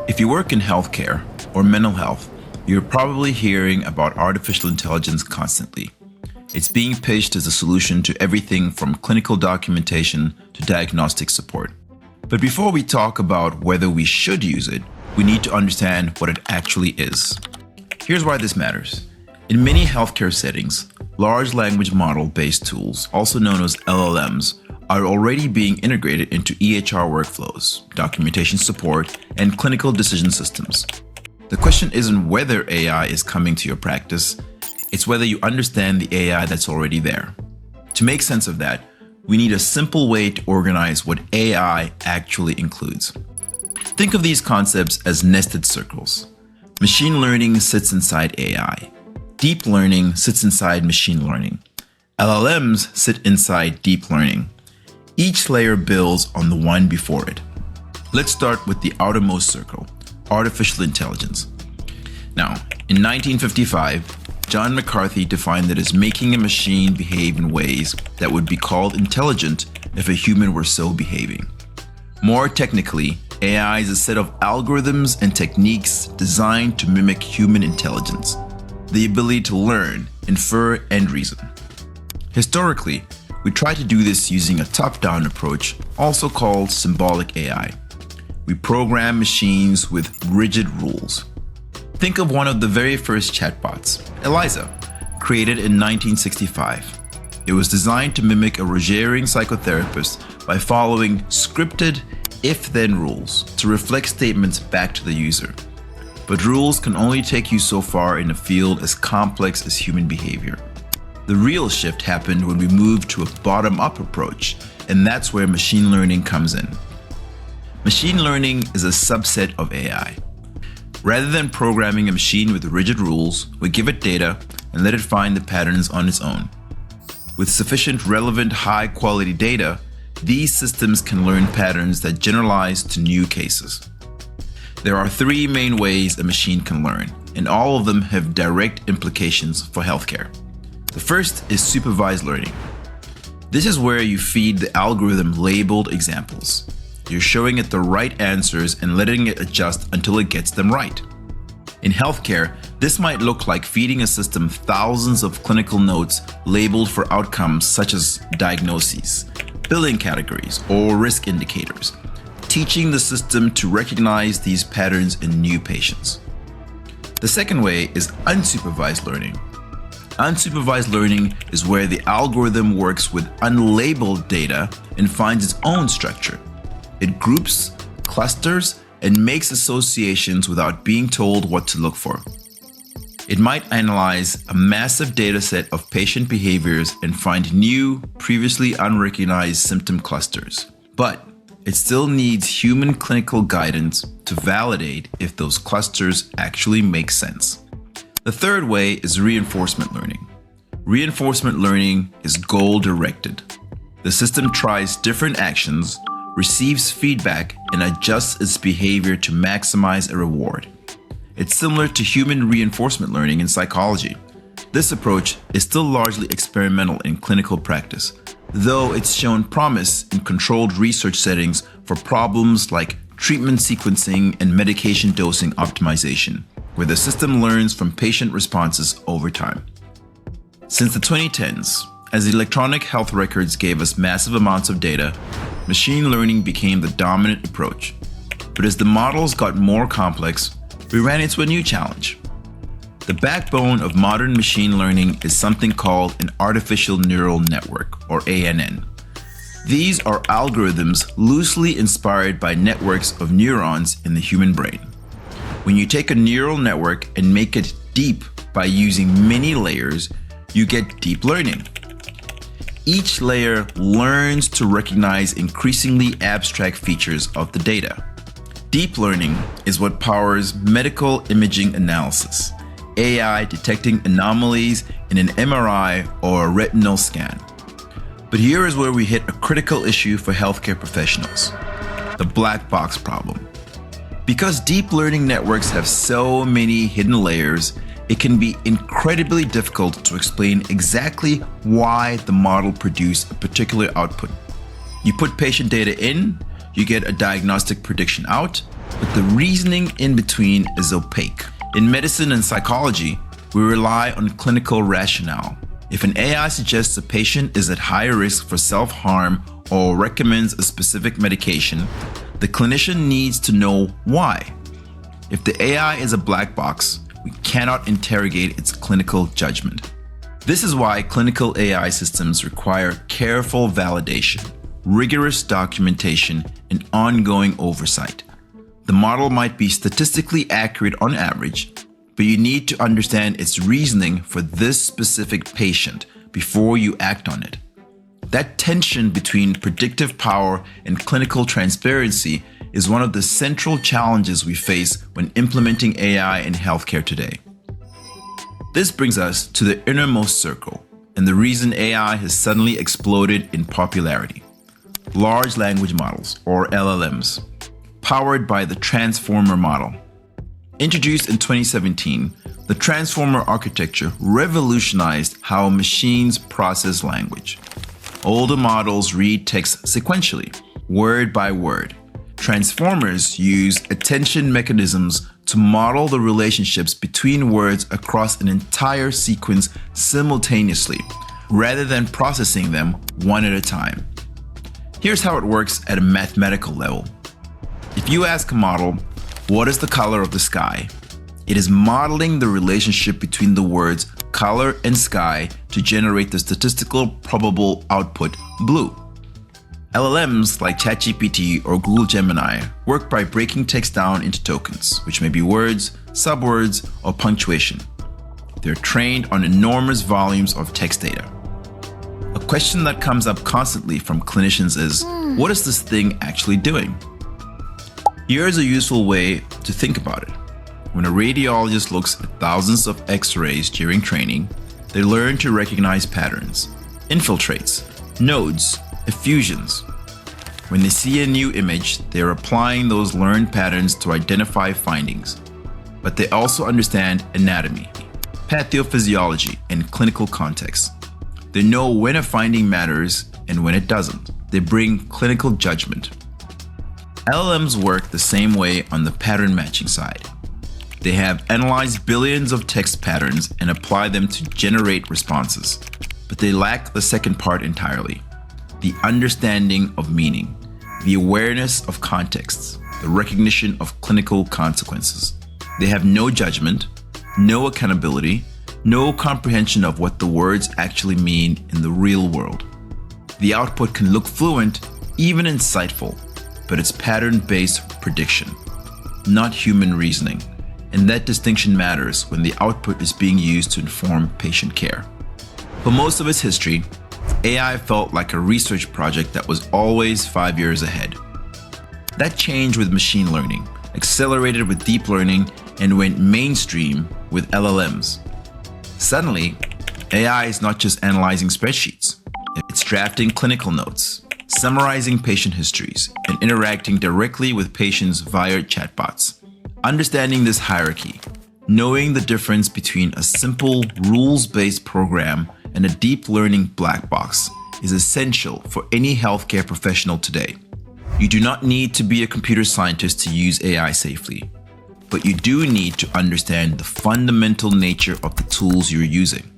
If you work in healthcare or mental health, you're probably hearing about artificial intelligence constantly. It's being pitched as a solution to everything from clinical documentation to diagnostic support. But before we talk about whether we should use it, we need to understand what it actually is. Here's why this matters. In many healthcare settings, large language model-based tools, also known as LLMs, are already being integrated into EHR workflows, documentation support, and clinical decision systems. The question isn't whether AI is coming to your practice, it's whether you understand the AI that's already there. To make sense of that, we need a simple way to organize what AI actually includes. Think of these concepts as nested circles. Machine learning sits inside AI. Deep learning sits inside machine learning. LLMs sit inside deep learning. Each layer builds on the one before it. Let's start with the outermost circle, artificial intelligence. Now, in 1955, John McCarthy defined it as making a machine behave in ways that would be called intelligent if a human were so behaving. More technically, AI is a set of algorithms and techniques designed to mimic human intelligence, the ability to learn, infer, and reason. Historically, we try to do this using a top-down approach, also called symbolic AI. We program machines with rigid rules. Think of one of the very first chatbots, Eliza, created in 1965. It was designed to mimic a Rogerian psychotherapist by following scripted if-then rules to reflect statements back to the user. But rules can only take you so far in a field as complex as human behavior. The real shift happened when we moved to a bottom-up approach, and that's where machine learning comes in. Machine learning is a subset of AI. Rather than programming a machine with rigid rules, we give it data and let it find the patterns on its own. With sufficient relevant high-quality data, these systems can learn patterns that generalize to new cases. There are three main ways a machine can learn, and all of them have direct implications for healthcare. The first is supervised learning. This is where you feed the algorithm labeled examples. You're showing it the right answers and letting it adjust until it gets them right. In healthcare, this might look like feeding a system thousands of clinical notes labeled for outcomes such as diagnoses, billing categories, or risk indicators, teaching the system to recognize these patterns in new patients. The second way is unsupervised learning. Unsupervised learning is where the algorithm works with unlabeled data and finds its own structure. It groups, clusters, and makes associations without being told what to look for. It might analyze a massive data set of patient behaviors and find new, previously unrecognized symptom clusters. But it still needs human clinical guidance to validate if those clusters actually make sense. The third way is reinforcement learning. Reinforcement learning is goal-directed. The system tries different actions, receives feedback, and adjusts its behavior to maximize a reward. It's similar to human reinforcement learning in psychology. This approach is still largely experimental in clinical practice, though it's shown promise in controlled research settings for problems like treatment sequencing and medication dosing optimization, where the system learns from patient responses over time. Since the 2010s, as electronic health records gave us massive amounts of data, machine learning became the dominant approach. But as the models got more complex, we ran into a new challenge. The backbone of modern machine learning is something called an artificial neural network, or ANN. These are algorithms loosely inspired by networks of neurons in the human brain. When you take a neural network and make it deep by using many layers, you get deep learning. Each layer learns to recognize increasingly abstract features of the data. Deep learning is what powers medical imaging analysis, AI detecting anomalies in an MRI or a retinal scan. But here is where we hit a critical issue for healthcare professionals, the black box problem. Because deep learning networks have so many hidden layers, it can be incredibly difficult to explain exactly why the model produced a particular output. You put patient data in, you get a diagnostic prediction out, but the reasoning in between is opaque. In medicine and psychology, we rely on clinical rationale. If an AI suggests a patient is at higher risk for self-harm or recommends a specific medication, the clinician needs to know why. If the AI is a black box, we cannot interrogate its clinical judgment. This is why clinical AI systems require careful validation, rigorous documentation, and ongoing oversight. The model might be statistically accurate on average, but you need to understand its reasoning for this specific patient before you act on it. That tension between predictive power and clinical transparency is one of the central challenges we face when implementing AI in healthcare today. This brings us to the innermost circle and the reason AI has suddenly exploded in popularity. Large language models, or LLMs, powered by the Transformer model. Introduced in 2017, the Transformer architecture revolutionized how machines process language. Older models read text sequentially, word by word. Transformers use attention mechanisms to model the relationships between words across an entire sequence simultaneously, rather than processing them one at a time. Here's how it works at a mathematical level. If you ask a model, what is the color of the sky? It is modeling the relationship between the words color and sky to generate the statistical probable output blue. LLMs like ChatGPT or Google Gemini work by breaking text down into tokens, which may be words, subwords, or punctuation. They're trained on enormous volumes of text data. A question that comes up constantly from clinicians is, what is this thing actually doing? Here's a useful way to think about it. When a radiologist looks at thousands of X-rays during training, they learn to recognize patterns, infiltrates, nodes, effusions. When they see a new image, they are applying those learned patterns to identify findings. But they also understand anatomy, pathophysiology, and clinical context. They know when a finding matters and when it doesn't. They bring clinical judgment. LLMs work the same way on the pattern matching side. They have analyzed billions of text patterns and apply them to generate responses. But they lack the second part entirely. The understanding of meaning, the awareness of contexts, the recognition of clinical consequences. They have no judgment, no accountability, no comprehension of what the words actually mean in the real world. The output can look fluent, even insightful, but it's pattern-based prediction, not human reasoning. And that distinction matters when the output is being used to inform patient care. For most of its history, AI felt like a research project that was always 5 years ahead. That changed with machine learning, accelerated with deep learning, and went mainstream with LLMs. Suddenly, AI is not just analyzing spreadsheets. It's drafting clinical notes, summarizing patient histories, and interacting directly with patients via chatbots. Understanding this hierarchy, knowing the difference between a simple rules-based program and a deep learning black box is essential for any healthcare professional today. You do not need to be a computer scientist to use AI safely, but you do need to understand the fundamental nature of the tools you're using.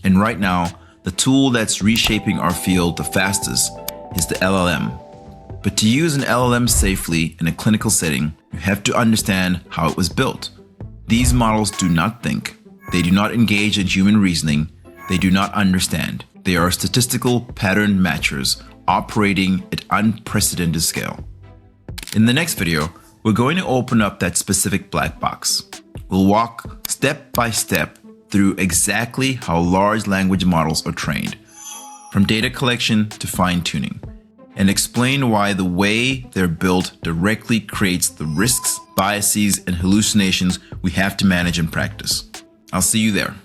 And right now, the tool that's reshaping our field the fastest is the LLM. But to use an LLM safely in a clinical setting, you have to understand how it was built. These models do not think. They do not engage in human reasoning. They do not understand. They are statistical pattern matchers operating at unprecedented scale. In the next video, we're going to open up that specific black box. We'll walk step by step through exactly how large language models are trained, from data collection to fine-tuning, and explain why the way they're built directly creates the risks, biases, and hallucinations we have to manage in practice. I'll see you there.